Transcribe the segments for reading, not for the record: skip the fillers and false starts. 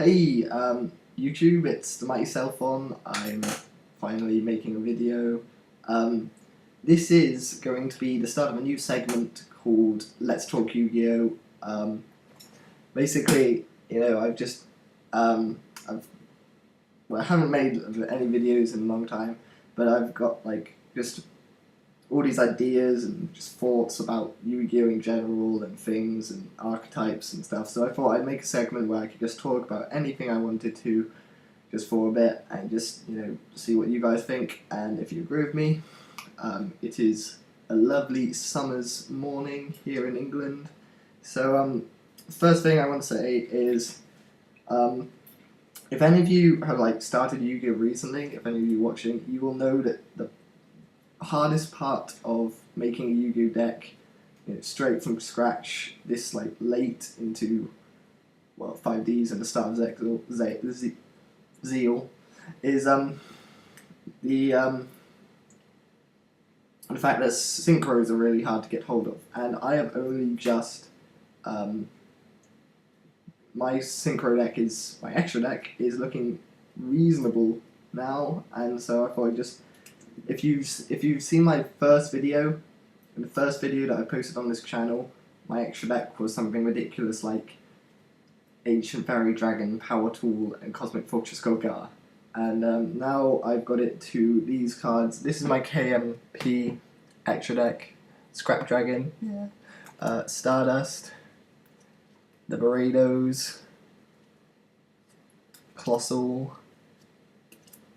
Hey, YouTube, it's the Mighty Self-On. I'm finally making a video. This is going to be the start of a new segment called Let's Talk Yu-Gi-Oh! Basically, I've just, I haven't made any videos in a long time, but I've got, just all these ideas and just thoughts about Yu-Gi-Oh! In general and things and archetypes and stuff. So I thought I'd make a segment where I could just talk about anything I wanted to just for a bit and just, see what you guys think and if you agree with me. It is a lovely summer's morning here in England. So first thing I want to say is if any of you have started Yu-Gi-Oh! Recently, if any of you watching, you will know that the hardest part of making a Yu-Gi-Oh! Deck, straight from scratch, this late into 5Ds and the start of Zeal, is the fact that synchros are really hard to get hold of, and I have only just my synchro deck my extra deck is looking reasonable now, and so I thought I'd just. If you've seen my first video, the first video that I posted on this channel, my extra deck was something ridiculous like Ancient Fairy Dragon, Power Tool, and Cosmic Fortress Golgar. And now I've got it to these cards. This is my KMP extra deck: Scrap Dragon, Stardust, the Burritos, Colossal,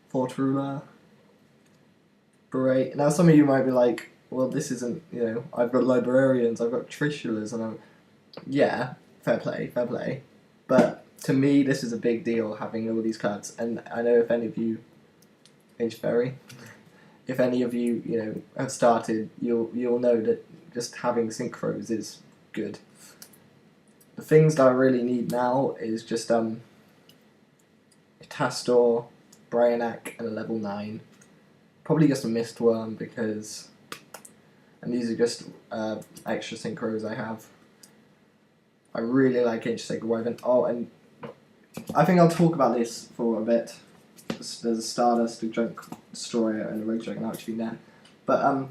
Fort Ruler. Now some of you might be like, well, this isn't, I've got Librarians, I've got Trishulas, and yeah, fair play. But to me, this is a big deal, having all these cards, and I know if any of you, if any of you, have started, you'll know that just having synchros is good. The things that I really need now is just, Tastor, Bryonac, and a level 9. Probably just a Mistworm and these are just extra synchros I have. I really like Intersacred Wyvern. Oh, and I think I'll talk about this for a bit. There's a Stardust, a Junk Destroyer, and a Rogue Dragon Archfiend there. But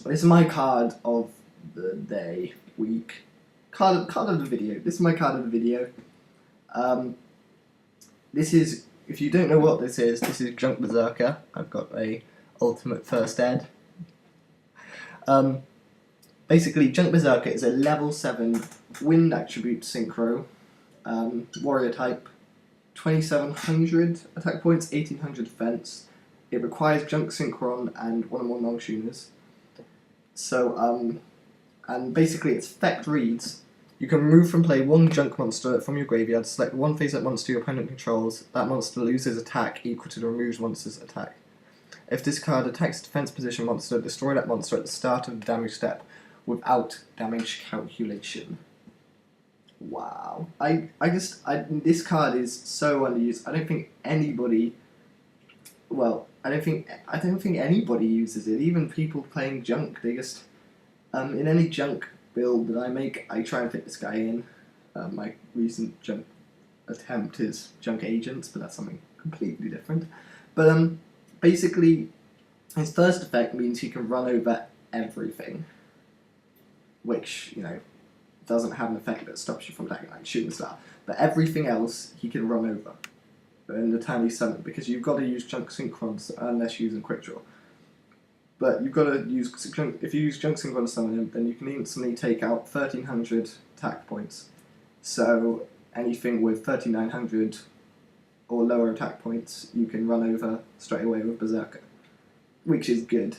this is my card of the day, week. Card of the video. This is my card of the video. This is. If you don't know what this is Junk Berserker. I've got a Ultimate First Ed. Basically, Junk Berserker is a level 7 Wind Attribute Synchro, Warrior type, 2700 attack points, 1800 defense. It requires Junk Synchron and one or more non-tuners. So, and basically its effect reads: you can remove from play one junk monster from your graveyard, select one face-up monster your opponent controls, that monster loses attack equal to the removed monster's attack. If this card attacks a defense position monster, destroy that monster at the start of the damage step without damage calculation. Wow. This card is so underused. I don't think anybody uses it. Even people playing junk, they just in any junk build that I make, I try and fit this guy in. My recent junk attempt is Junk Agents, but that's something completely different. But basically, his first effect means he can run over everything, which, doesn't have an effect that stops you from attacking, like Shooting Star. But everything else, he can run over in the time he's summoned, because you've got to use Junk Synchrons unless you're using Quick Draw. But you've got to use if you use Junk Synchron to summon him, then you can instantly take out 1300 attack points. So anything with 3900 or lower attack points, you can run over straight away with Berserker, which is good.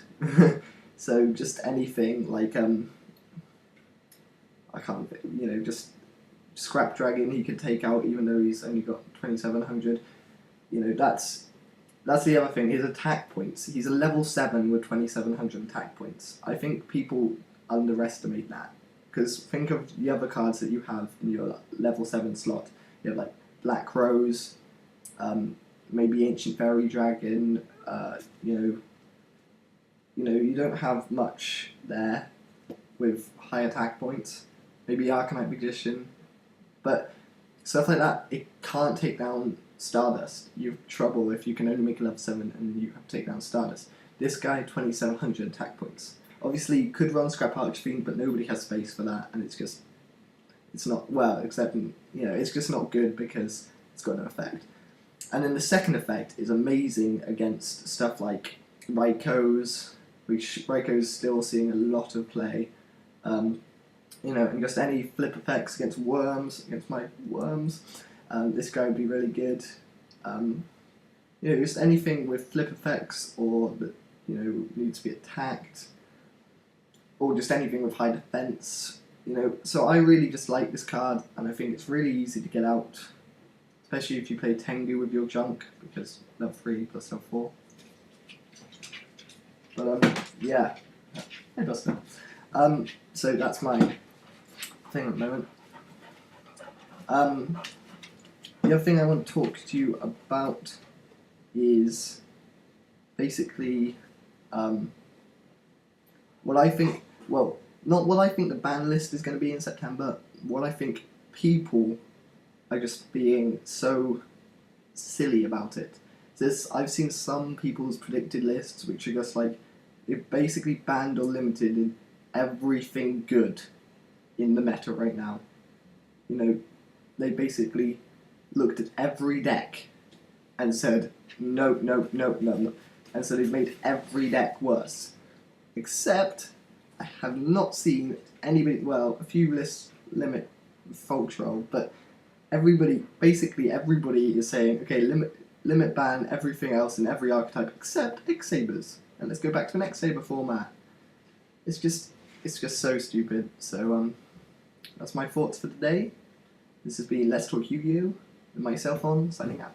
So just anything like I can't, just Scrap Dragon he can take out even though he's only got 2700. That's the other thing, his attack points. He's a level 7 with 2700 attack points. I think people underestimate that, because think of the other cards that you have in your level 7 slot. You have Black Rose, maybe Ancient Fairy Dragon, you don't have much there with high attack points. Maybe Arcanite Magician, but stuff like that, it can't take down Stardust. You have trouble if you can only make a level 7 and you have to take down Stardust. This guy, 2700 attack points. Obviously, you could run Scrap Archfiend, but nobody has space for that, and it's not, well, except, it's just not good because it's got no effect. And then the second effect is amazing against stuff like Raikou, which Raikou's still seeing a lot of play. And just any flip effects against worms, against my worms. This guy would be really good. Just anything with flip effects or that needs to be attacked, or just anything with high defense. So I really just like this card, and I think it's really easy to get out, especially if you play Tengu with your junk, because level 3 plus level 4. But yeah, hey Buster. So that's my thing at the moment. The other thing I want to talk to you about is basically what I think, well, not what I think the ban list is going to be in September, what I think people are just being so silly about it. I've seen some people's predicted lists which are just like, they've basically banned or limited in everything good in the meta right now. They basically looked at every deck and said, no, no, no, no, no. And so they've made every deck worse. Except, I have not seen anybody, well, a few lists limit Folktroll, but basically everybody is saying, okay, limit ban everything else in every archetype except X-Sabers. And let's go back to an X-Saber format. It's just so stupid. So, that's my thoughts for today. This has been Let's Talk Yu-Gi-Oh! And myself signing out.